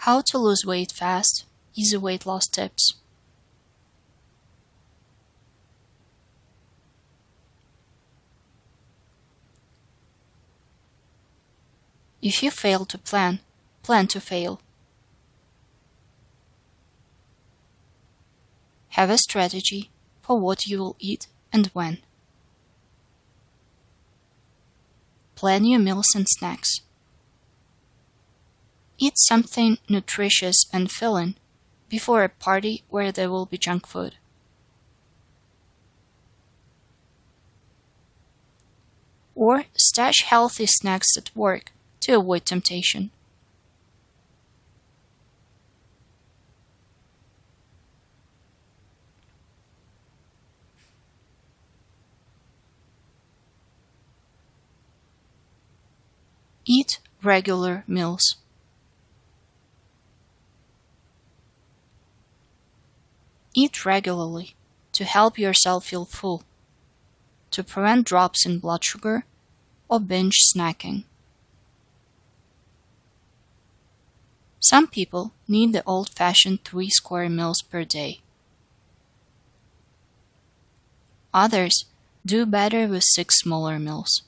How to lose weight fast. Easy weight loss tips. If you fail to plan, plan to fail. Have a strategy for what you will eat and when. Plan your meals and snacks. Eat something nutritious and filling before a party where there will be junk food. Or stash healthy snacks at work to avoid temptation. Eat regular meals. Eat regularly to help yourself feel full, to prevent drops in blood sugar or binge snacking. Some people need the old-fashioned 3 square meals per day. Others do better with 6 smaller meals.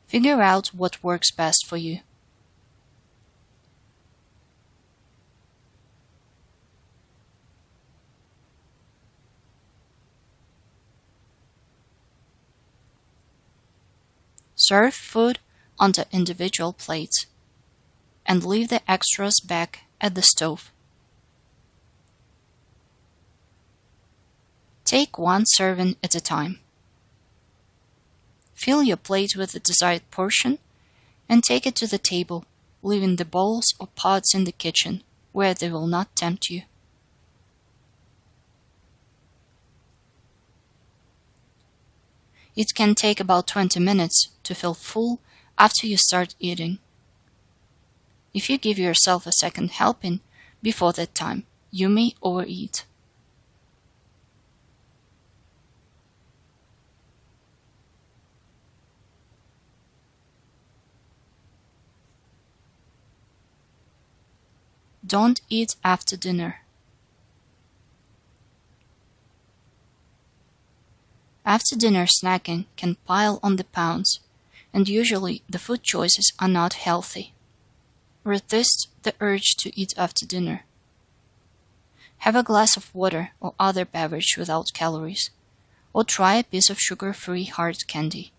Figure out what works best for you. Serve food onto individual plates and leave the extras back at the stove. Take 1 serving at a time. Fill your plate with the desired portion and take it to the table, leaving the bowls or pots in the kitchen where they will not tempt you. It can take about 20 minutes to feel full after you start eating. If you give yourself a second helping before that time, you may overeat. Don't eat after dinner. After dinner snacking can pile on the pounds, and usually the food choices are not healthy. Resist the urge to eat after dinner. Have a glass of water or other beverage without calories, or try a piece of sugar-free hard candy.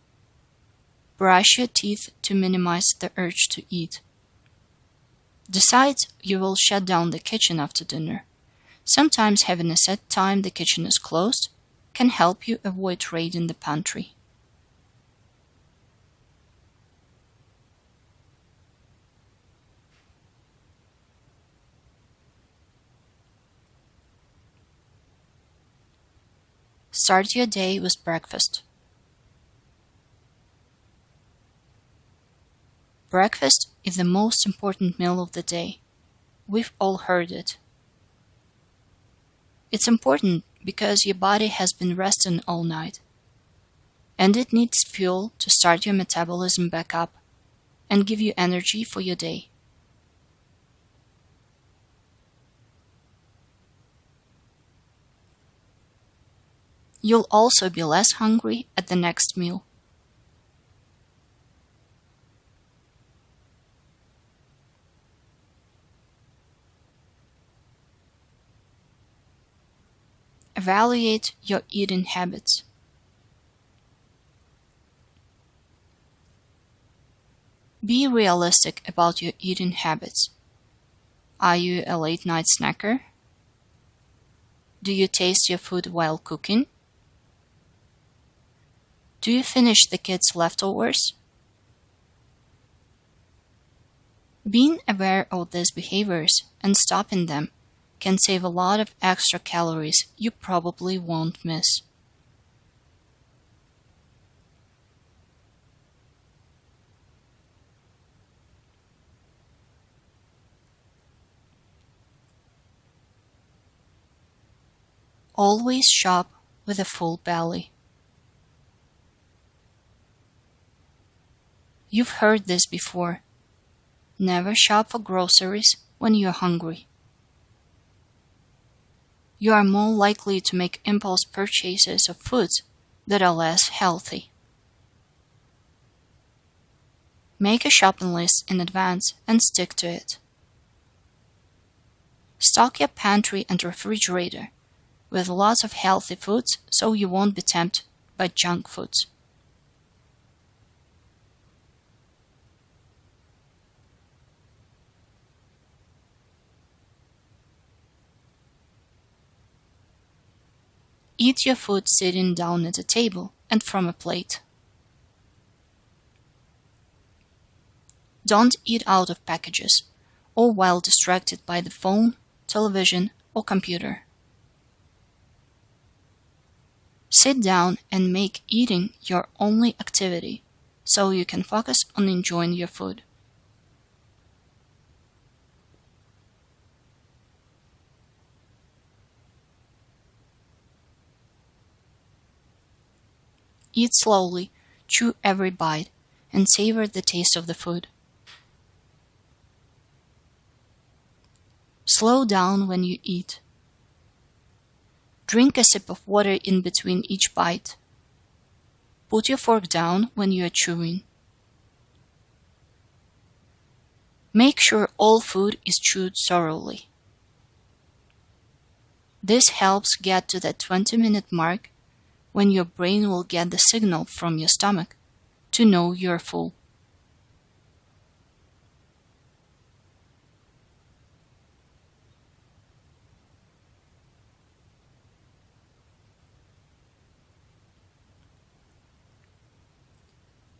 Brush your teeth to minimize the urge to eat. Decide you will shut down the kitchen after dinner. Sometimes having a set time the kitchen is closed can help you avoid raiding the pantry. Start your day with breakfast. Breakfast is the most important meal of the day. We've all heard it. It's important because your body has been resting all night, and it needs fuel to start your metabolism back up and give you energy for your day. You'll also be less hungry at the next meal. Evaluate your eating habits. Be realistic about your eating habits. Are you a late-night snacker? Do you taste your food while cooking? Do you finish the kids' leftovers? Being aware of these behaviors and stopping them can save a lot of extra calories you probably won't miss. Always shop with a full belly. You've heard this before. Never shop for groceries when you're hungry. You are more likely to make impulse purchases of foods that are less healthy. Make a shopping list in advance and stick to it. Stock your pantry and refrigerator with lots of healthy foods so you won't be tempted by junk foods. Eat your food sitting down at a table and from a plate. Don't eat out of packages or while distracted by the phone, television, or computer. Sit down and make eating your only activity so you can focus on enjoying your food. Eat slowly, chew every bite, and savor the taste of the food. Slow down when you eat. Drink a sip of water in between each bite. Put your fork down when you are chewing. Make sure all food is chewed thoroughly. This helps get to that 20-minute mark when your brain will get the signal from your stomach to know you're full.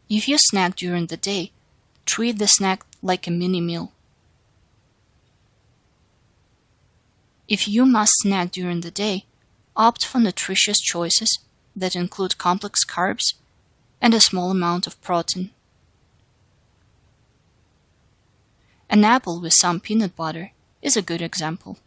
If you snack during the day, treat the snack like a mini meal. If you must snack during the day, opt for nutritious choices that include complex carbs and a small amount of protein. An apple with some peanut butter is a good example.